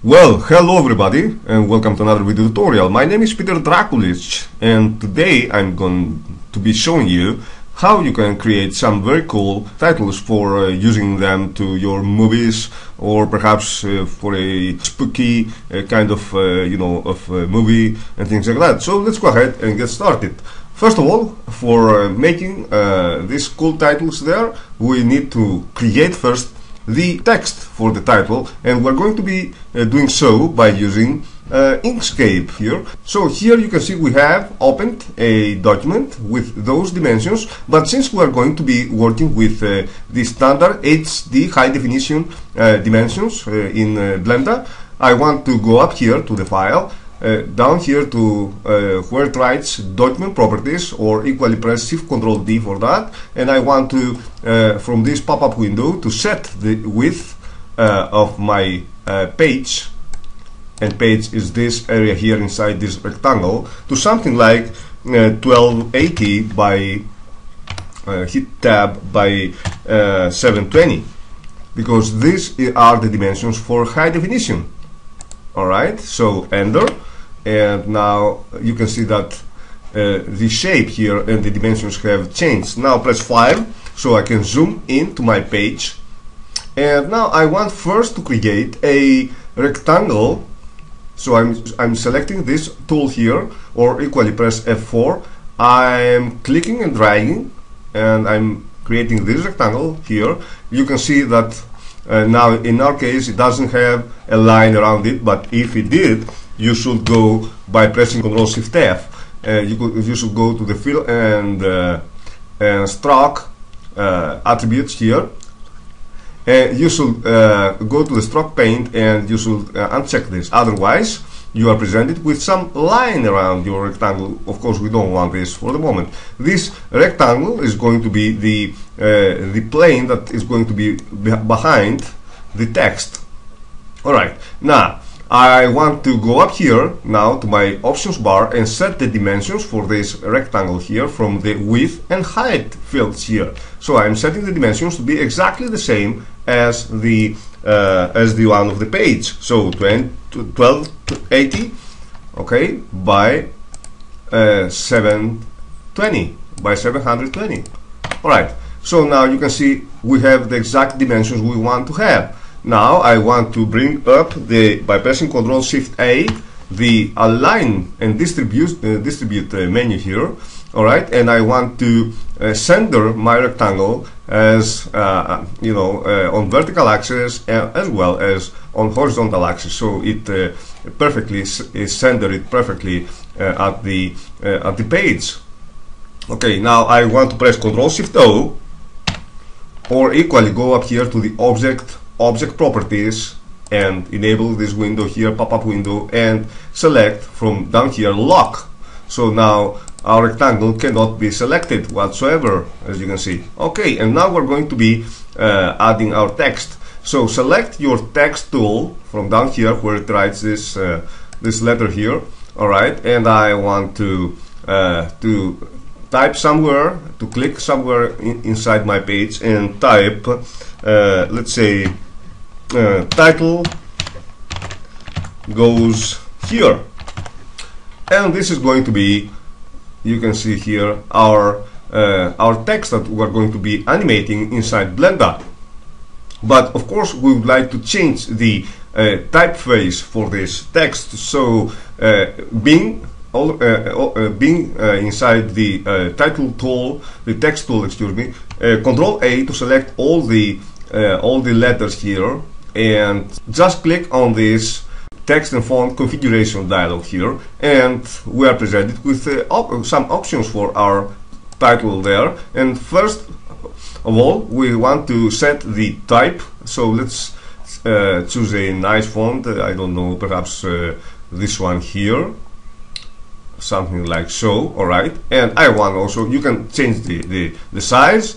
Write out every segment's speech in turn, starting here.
Well, hello everybody and welcome to another video tutorial. My name is Peter Drakulic and today I'm going to be showing you how you can create some very cool titles for using them to your movies, or perhaps for a spooky kind of movie and things like that. So let's go ahead and get started. First of all, for making these cool titles there, we need to create first the text for the title, and we're going to be doing so by using Inkscape here. So here you can see we have opened a document with those dimensions, but since we're going to be working with the standard HD high definition dimensions in Blender, I want to go up here to the file, down here to where it writes document properties, or equally press Shift Control D for that, and I want to from this pop-up window to set the width of my page, and page is this area here inside this rectangle, to something like 1280 by hit tab by 720, because these are the dimensions for high definition. Alright, so enter, and now you can see that the shape here and the dimensions have changed. Now press 5 so I can zoom into my page, and now I want first to create a rectangle. So I'm selecting this tool here, or equally press F4. I'm clicking and dragging, and I'm creating this rectangle here. You can see that now in our case it doesn't have a line around it, but if it did, you should go by pressing Ctrl Shift F. You should go to the fill and stroke attributes here, and you should go to the stroke paint, and you should uncheck this. Otherwise you are presented with some line around your rectangle. Of course we don't want this for the moment. This rectangle is going to be the plane that is going to be behind the text. Alright, now I want to go up here now to my options bar and set the dimensions for this rectangle here from the width and height fields here. So I'm setting the dimensions to be exactly the same as the one of the page. So 1280, okay, by 720. Alright, so now you can see we have the exact dimensions we want to have. Now I want to bring up by pressing Ctrl Shift A, the align and distribute menu here. Alright, and I want to center my rectangle as on vertical axis as well as on horizontal axis, so it perfectly is centered perfectly at the page. Okay, now I want to press Ctrl Shift O, or equally go up here to the object properties and enable this window here, pop-up window, and select from down here lock. So now our rectangle cannot be selected whatsoever, as you can see. Okay, and now we're going to be adding our text. So select your text tool from down here where it writes this letter here. Alright, and I want to type somewhere, to click somewhere inside my page and type let's say title goes here, and this is going to be, you can see here, our text that we're going to be animating inside Blender. But of course we would like to change the typeface for this text. So being inside the title tool, the text tool, excuse me, Control A to select all the letters here, and just click on this text and font configuration dialog here, and we are presented with some options for our title there. And first of all, we want to set the type, so let's choose a nice font. I don't know, perhaps this one here, something like so. Alright, and I want also, you can change the size,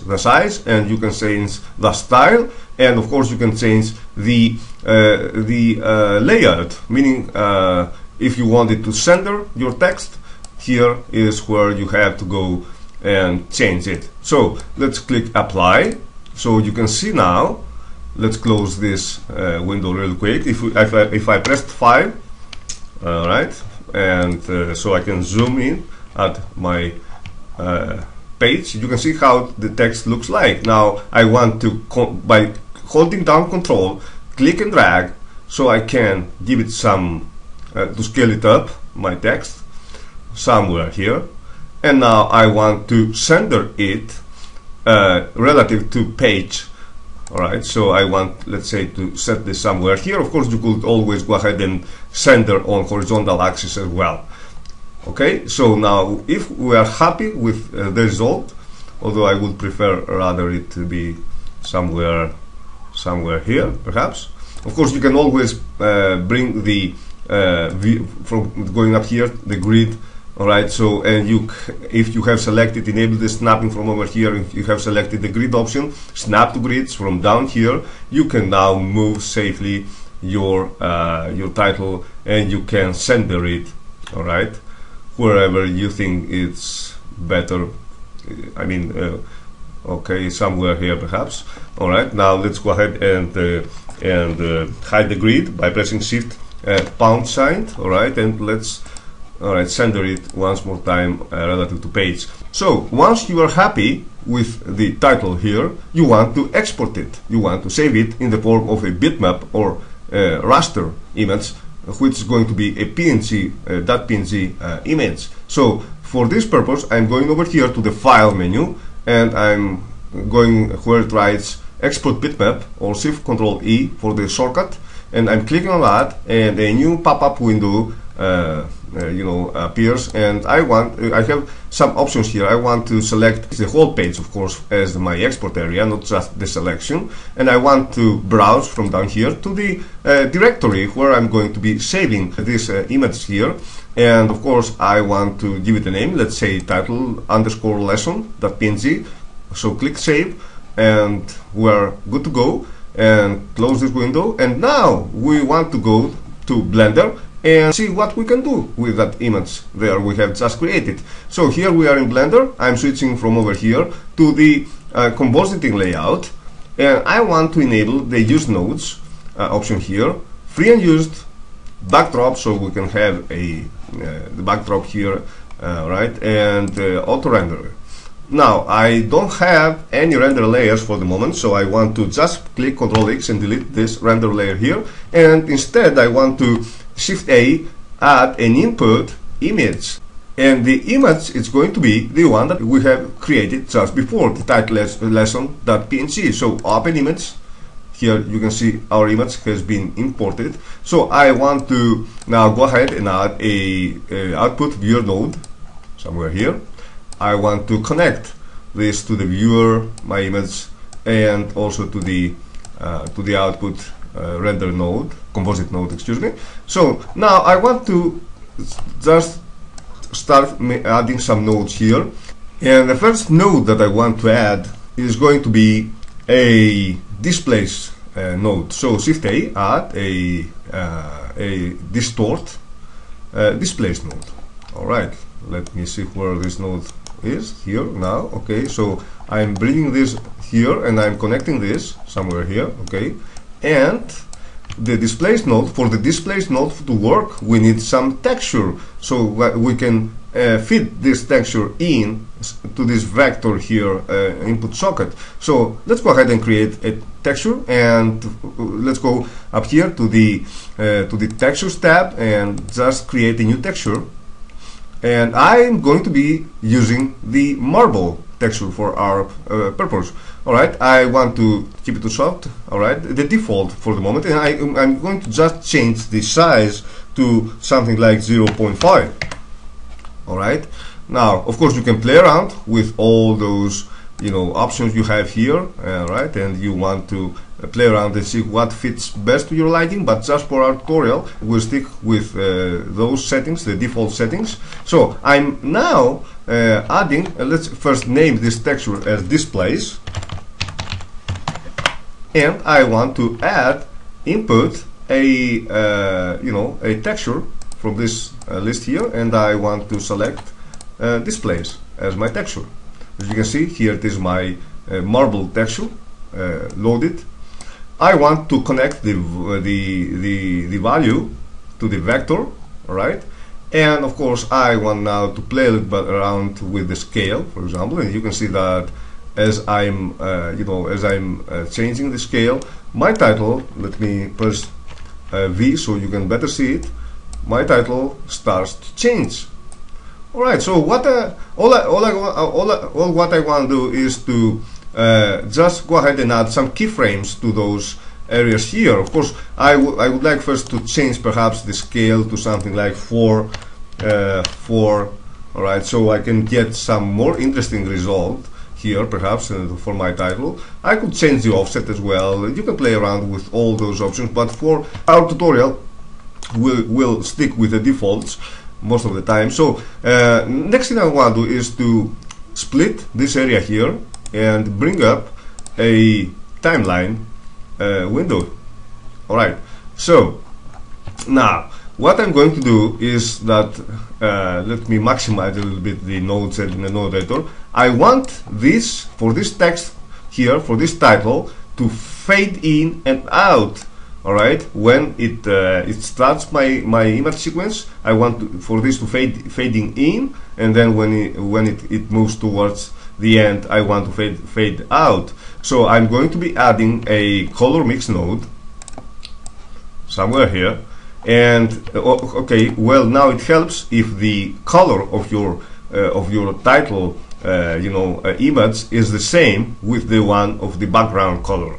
and you can change the style, and of course you can change the layout, meaning if you wanted to center your text, here is where you have to go and change it. So let's click apply. So you can see now let's close this window real quick. If I pressed 5, right, and so I can zoom in at my page, you can see how the text looks like. Now I want to, by holding down Control, click and drag, so I can give it some, to scale it up, my text, somewhere here. And now I want to center it relative to page. Alright, so I want, let's say, to set this somewhere here. Of course, you could always go ahead and center on horizontal axis as well. Okay, so now if we are happy with the result, although I would prefer rather it to be somewhere here, perhaps. Of course, you can always bring the view from going up here, the grid. Alright, so and if you have selected enable the snapping from over here, if you have selected the grid option, snap to grids from down here, you can now move safely your title, and you can center it, alright, wherever you think it's better. I mean, okay, somewhere here perhaps. Alright, now let's go ahead and hide the grid by pressing Shift pound sign. Alright, and let's center it once more time relative to page. So once you are happy with the title here, you want to export it. You want to save it in the form of a bitmap or raster image, which is going to be a PNG, .png image. So for this purpose, I'm going over here to the File menu, and I'm going where it writes Export Bitmap, or Shift Control E for the shortcut, and I'm clicking on that, and a new pop-up window appears, and I have some options here. I want to select the whole page, of course, as my export area, not just the selection, and I want to browse from down here to the directory where I'm going to be saving this image here. And of course I want to give it a name, let's say title underscore lesson.png. So click save, and we're good to go, and close this window. And now we want to go to Blender and see what we can do with that image there we have just created. So here we are in Blender. I'm switching from over here to the compositing layout, and I want to enable the use nodes option here, free and used backdrop, so we can have the backdrop here, right, and auto render. Now I don't have any render layers for the moment, so I want to just click Ctrl X and delete this render layer here, and instead I want to Shift A, add an input image, and the image is going to be the one that we have created just before, the title lesson.png. So open image. Here you can see our image has been imported. So I want to now go ahead and add a output viewer node somewhere here. I want to connect this to the viewer, my image, and also to the output render node, composite node, excuse me. So now I want to just start adding some nodes here, and the first node that I want to add is going to be a displace node. So Shift A, add a distort displace node. All right, let me see where this node is here now. Okay, so I'm bringing this here, and I'm connecting this somewhere here. Okay, and the displace node, for the displace node to work, we need some texture, so we can fit this texture in to this vector here, input socket. So let's go ahead and create a texture, and let's go up here to the textures tab and just create a new texture. And I'm going to be using the marble texture for our purpose. Alright, I want to keep it to soft, alright, the default for the moment, and I'm going to just change the size to something like 0.5. Alright, now of course you can play around with all those options you have here, right, and you want to play around and see what fits best to your liking, but just for our tutorial we'll stick with those settings, the default settings. So I'm now adding, let's first name this texture as displace, and I want to add input a a texture from this list here, and I want to select displace as my texture. As you can see here, it is my marble texture loaded. I want to connect the value to the vector, alright? And of course I want now to play a little bit around with the scale, for example, and you can see that as I'm changing the scale, my title, let me press V so you can better see it, my title starts to change. Alright, so what what I want to do is to just go ahead and add some keyframes to those areas here. Of course, I would like first to change perhaps the scale to something like 4, alright, so I can get some more interesting result here perhaps for my title. I could change the offset as well. You can play around with all those options, but for our tutorial we'll stick with the defaults most of the time. So next thing I want to do is to split this area here and bring up a timeline window. Alright, so now what I'm going to do is that let me maximize a little bit the nodes and the node editor. I want this, for this text here, for this title, to fade in and out. Alright, when it starts my image sequence, I want for this to fading in, and then when it moves towards the end, I want to fade out. So I'm going to be adding a color mix node somewhere here, and okay, well, now it helps if the color of your title image is the same with the one of the background color,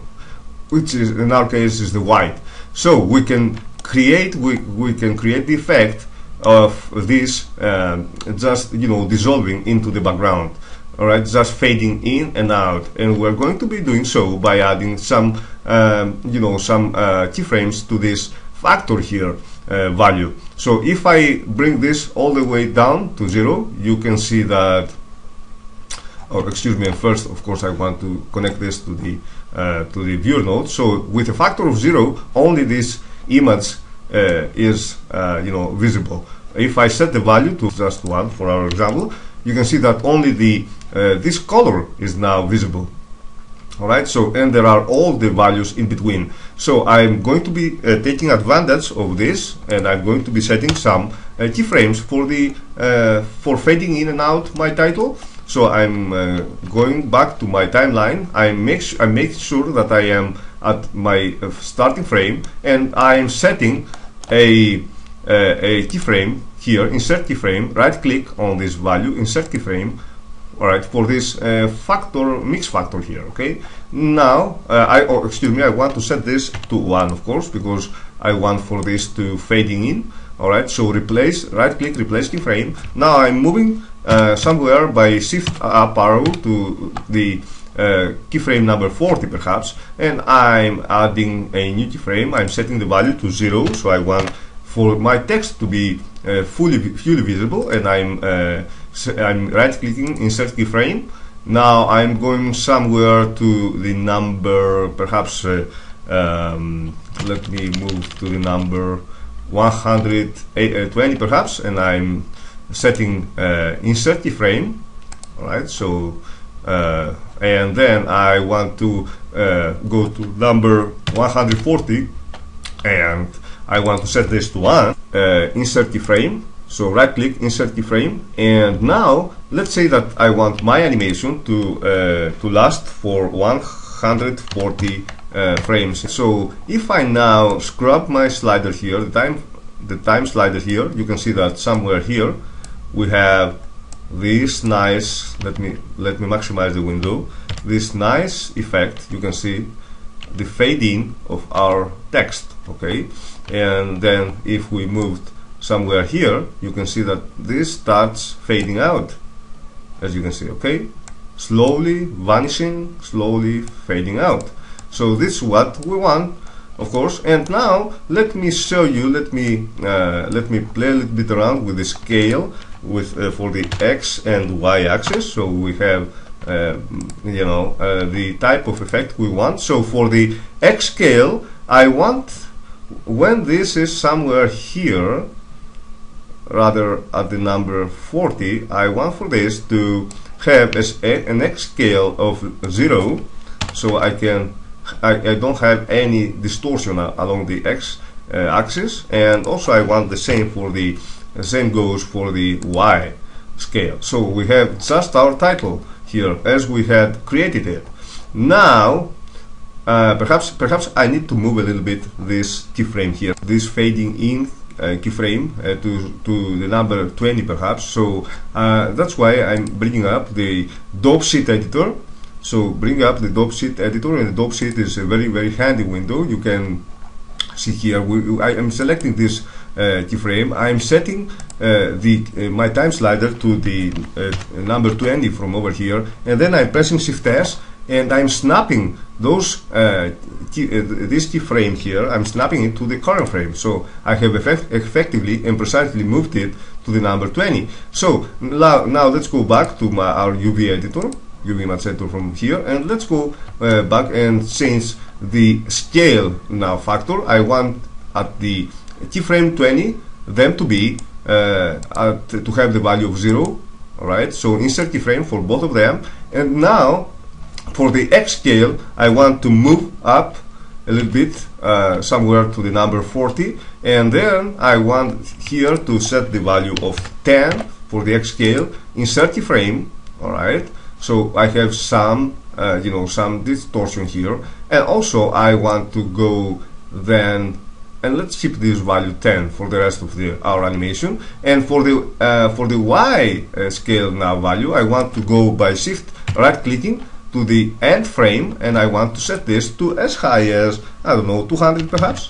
which is in our case is the white. So we can create the effect of this just dissolving into the background. Alright, just fading in and out, and we're going to be doing so by adding some keyframes to this factor here value. So if I bring this all the way down to 0, you can see that, or excuse me, first of course I want to connect this to the viewer node. So with a factor of 0, only this image is visible. If I set the value to just 1 for our example, you can see that only the this color is now visible. Alright, so and there are all the values in between. So I'm going to be taking advantage of this, and I'm going to be setting some keyframes for the for fading in and out my title. So I'm going back to my timeline. I make sure that I am at my starting frame, and I'm setting a keyframe here, insert keyframe, right click on this value, insert keyframe, alright, for this mix factor here. Okay, now I want to set this to 1, of course, because I want for this to fading in. Alright, so replace, right click, replace keyframe. Now I'm moving somewhere by shift up arrow to the keyframe number 40 perhaps, and I'm adding a new keyframe. I'm setting the value to 0, so I want for my text to be fully visible, and I'm right clicking, insert keyframe. Now I'm going somewhere to the number, perhaps let me move to the number 120 perhaps, and I'm setting insert keyframe. Alright, so and then I want to go to number 140, and I want to set this to 1, insert keyframe. So right click, insert keyframe, and now let's say that I want my animation to last for 140 frames. So if I now scrub my slider here, the time slider here, you can see that somewhere here we have this nice, let me maximize the window, this nice effect. You can see the fade in of our text. Okay, and then if we moved somewhere here, you can see that this starts fading out, as you can see. Okay, slowly vanishing, slowly fading out. So this is what we want, of course. And now let me show you, let me play a little bit around with the scale with for the X and Y axis. So we have the type of effect we want. So for the X scale, I want, when this is somewhere here, rather at the number 40, I want for this to have an X scale of 0, so I can I don't have any distortion along the x axis, and also I want the same for the same goes for the y scale. So we have just our title here as we had created it. Now perhaps I need to move a little bit this keyframe here, this fading in keyframe to the number 20 perhaps. So that's why I'm bringing up the dope sheet editor. So bring up the dope sheet editor, and the dope sheet is a very handy window. You can see here I am selecting this keyframe. I'm setting my time slider to the number 20 from over here, and then I'm pressing Shift S, and I'm snapping those this keyframe here. I'm snapping it to the current frame, so I have effectively and precisely moved it to the number 20. So now let's go back to our UV editor, UV image editor from here, and let's go back and change the scale now factor. I want at the keyframe 20 them to be to have the value of 0. Alright, so insert keyframe for both of them, and now for the X scale I want to move up a little bit somewhere to the number 40, and then I want here to set the value of 10 for the X scale, insert keyframe. Alright, so I have some some distortion here, and also I want to go then, and let's keep this value 10 for the rest of our animation. And for the Y scale now value, I want to go by shift right clicking to the end frame, and I want to set this to as high as, I don't know, 200 perhaps.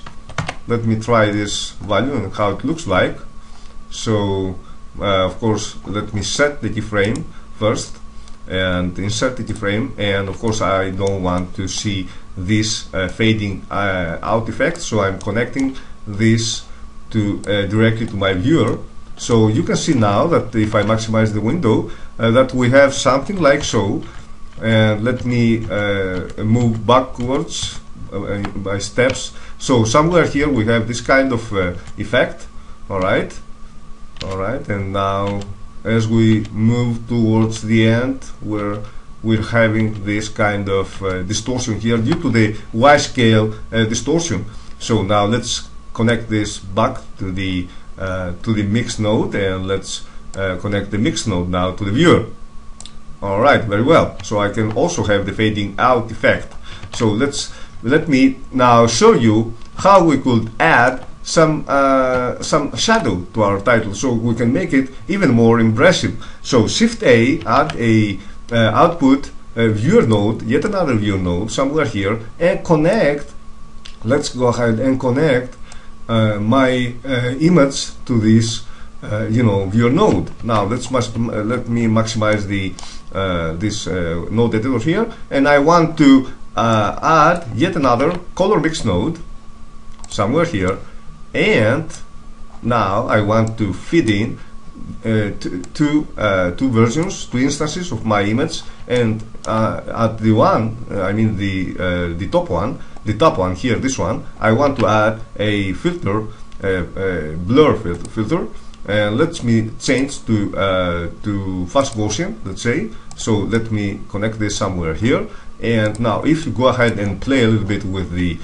Let me try this value and how it looks like. So of course let me set the keyframe first and insert the keyframe, and of course I don't want to see this fading out effect, so I'm connecting this to directly to my viewer. So you can see now that if I maximize the window that we have something like so. And let me move backwards by steps. So somewhere here we have this kind of effect. Alright, and now as we move towards the end, we're having this kind of distortion here due to the Y scale distortion. So now let's connect this back to the mix node, and let's connect the mix node now to the viewer. Alright, very well. So I can also have the fading out effect. So let me now show you how we could add some shadow to our title, so we can make it even more impressive. So Shift A, add a output viewer node, yet another viewer node somewhere here, and connect. Let's go ahead and connect my image to this viewer node. Now let me maximize the this node editor here, and I want to add yet another color mix node somewhere here, and now I want to feed in two versions, two instances of my image, and at the one, I mean the top one here, this one, I want to add a filter, blur filter. And let me change to fast Gaussian, let's say. So let me connect this somewhere here. And now, if you go ahead and play a little bit with the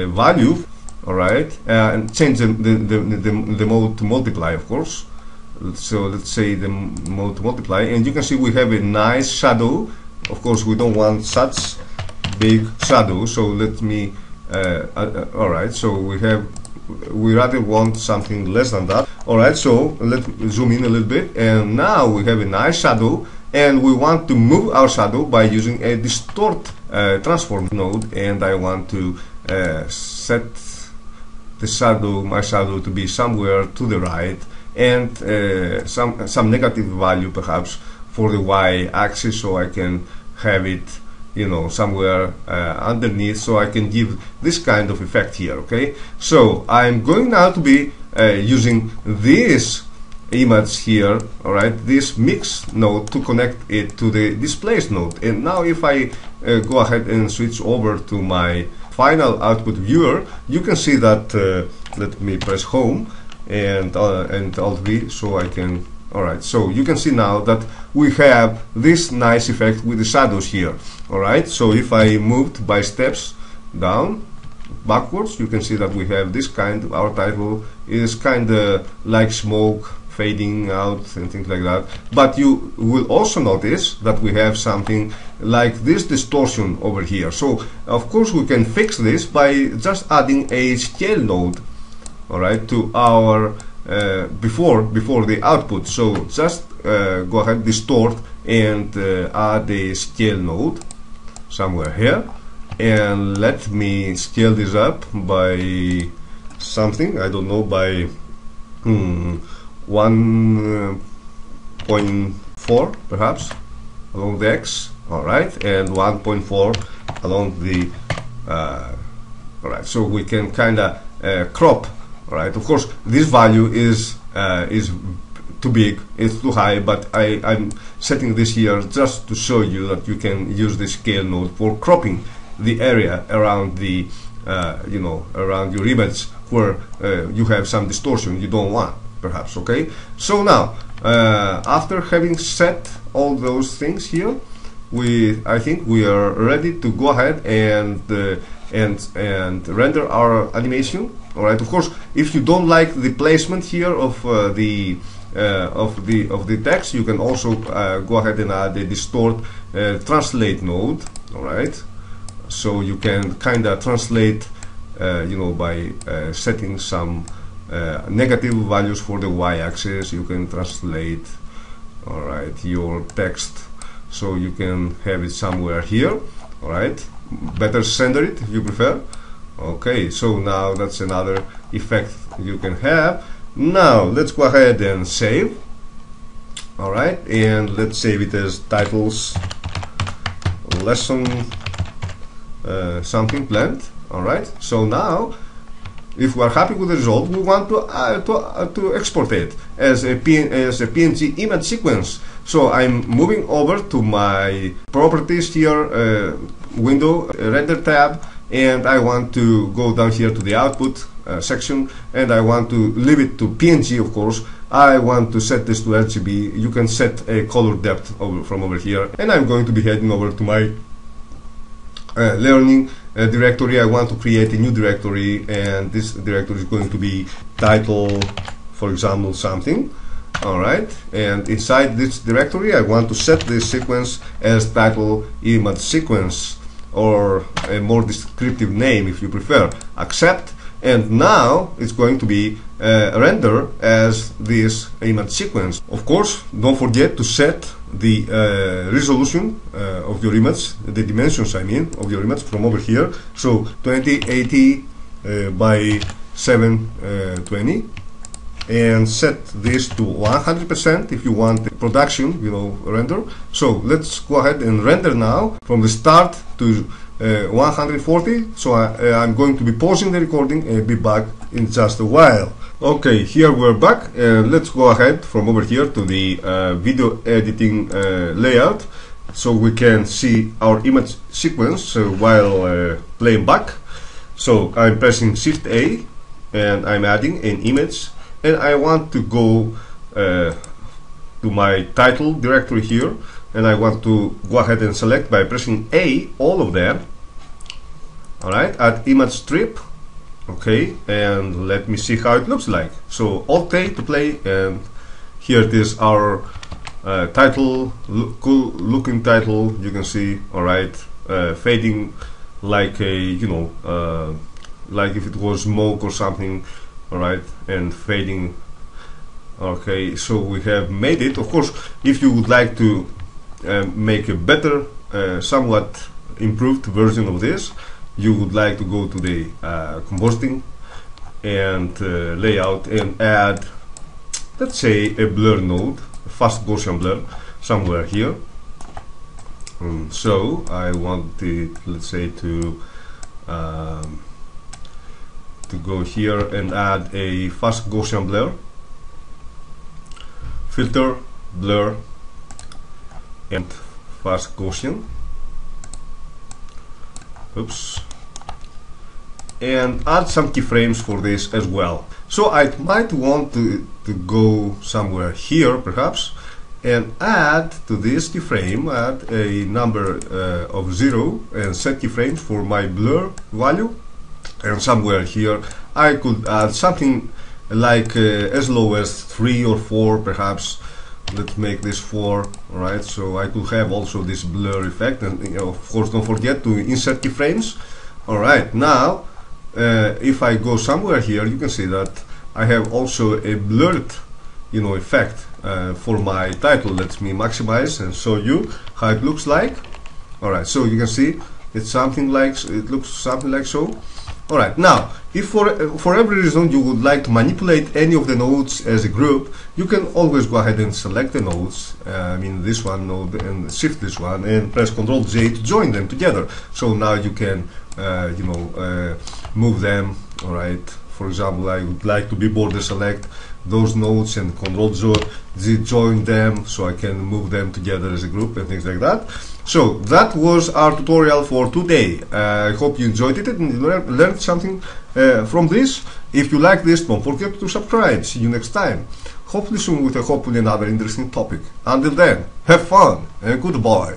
value, all right, and change the mode to multiply, of course. So let's say the mode to multiply, and you can see we have a nice shadow. Of course, we don't want such big shadow. So let me. All right, so we rather want something less than that. Alright, so let's zoom in a little bit, and now we have a nice shadow, and we want to move our shadow by using a distort transform node, and I want to set the my shadow to be somewhere to the right, and some negative value perhaps for the Y axis, so I can have it somewhere underneath, so I can give this kind of effect here. Okay, so I'm going now to be using this image here, alright, this mix node, to connect it to the displace node. And now if I go ahead and switch over to my final output viewer, you can see that let me press home and Alt V, so I can Alright, so you can see now that we have this nice effect with the shadows here. Alright, so if I moved by steps down, backwards, you can see that we have this kind. Our title is kind of like smoke fading out and things like that. But you will also notice that we have something like this distortion over here. So of course we can fix this by just adding a scale node, alright, to our before the output. So just go ahead, distort, and add a scale node somewhere here, and let me scale this up by something, I don't know, by 1.4 perhaps along the X, alright, and 1.4 along the alright, so we can kinda crop. Alright, of course this value is too big, it's too high, but I'm setting this here just to show you that you can use the scale node for cropping the area around the you know, around your image where you have some distortion you don't want, perhaps. Okay, so now after having set all those things here, I think we are ready to go ahead and render our animation. Alright, of course, if you don't like the placement here of the text, you can also go ahead and add a distort translate node. Alright, so you can kind of translate you know, by setting some negative values for the y-axis. You can translate, alright, your text, so you can have it somewhere here. Alright, better center it if you prefer. Okay, so now that's another effect you can have. Now let's go ahead and save. Alright, and let's save it as titles lesson something blend. Alright, so now if we are happy with the result, we want to export it as a PNG image sequence. So I'm moving over to my properties here, window, render tab, and I want to go down here to the output section, and I want to leave it to PNG. Of course, I want to set this to RGB. You can set a color depth from over here, and I'm going to be heading over to my learning directory. I want to create a new directory, and this directory is going to be title, for example, something. Alright, and inside this directory I want to set this sequence as title image sequence, or a more descriptive name if you prefer, accept, and now it's going to be render as this image sequence. Of course, don't forget to set the resolution of your image, the dimensions I mean of your image from over here. So 2080 by 720, and set this to 100% if you want production, you know, render. So let's go ahead and render now from the start to 140. So I'm going to be pausing the recording and be back in just a while. Okay, here we're back, and let's go ahead from over here to the video editing layout, so we can see our image sequence while playing back. So I'm pressing Shift A, and I'm adding an image, and I want to go to my title directory here, and I want to go ahead and select by pressing A all of them. Alright, add image strip. Okay, and let me see how it looks like. So Alt A to play, and here it is, our title, cool looking title. You can see, alright, fading like a, you know, like if it was smoke or something. Alright, and fading. Okay, so we have made it. Of course, if you would like to make a better, somewhat improved version of this, you would like to go to the compositing and layout and add, let's say, a blur node, a fast Gaussian blur somewhere here. So I want it, let's say, to go here and add a fast Gaussian blur, filter, blur, and fast Gaussian. Oops. and add some keyframes for this as well. So I might want to go somewhere here perhaps and add to this keyframe, add a number of 0 and set keyframes for my blur value. And somewhere here I could add something like as low as 3 or 4 perhaps. Let's make this 4. Alright, so I could have also this blur effect, and of course don't forget to insert keyframes. Alright, now if I go somewhere here, you can see that I have also a blurred effect for my title. Let me maximize and show you how it looks like. Alright, so you can see it's something like, it looks something like so. Alright, now if for every reason you would like to manipulate any of the nodes as a group, you can always go ahead and select the nodes, I mean this one node, and shift this one and press Ctrl J to join them together. So now you can move them. Alright, for example, I would like to be border select those nodes and Ctrl J join them, so I can move them together as a group and things like that. So that was our tutorial for today. I hope you enjoyed it and learned something from this. If you like this, don't forget to subscribe. See you next time, hopefully soon with hopefully another interesting topic. Until then, have fun and goodbye.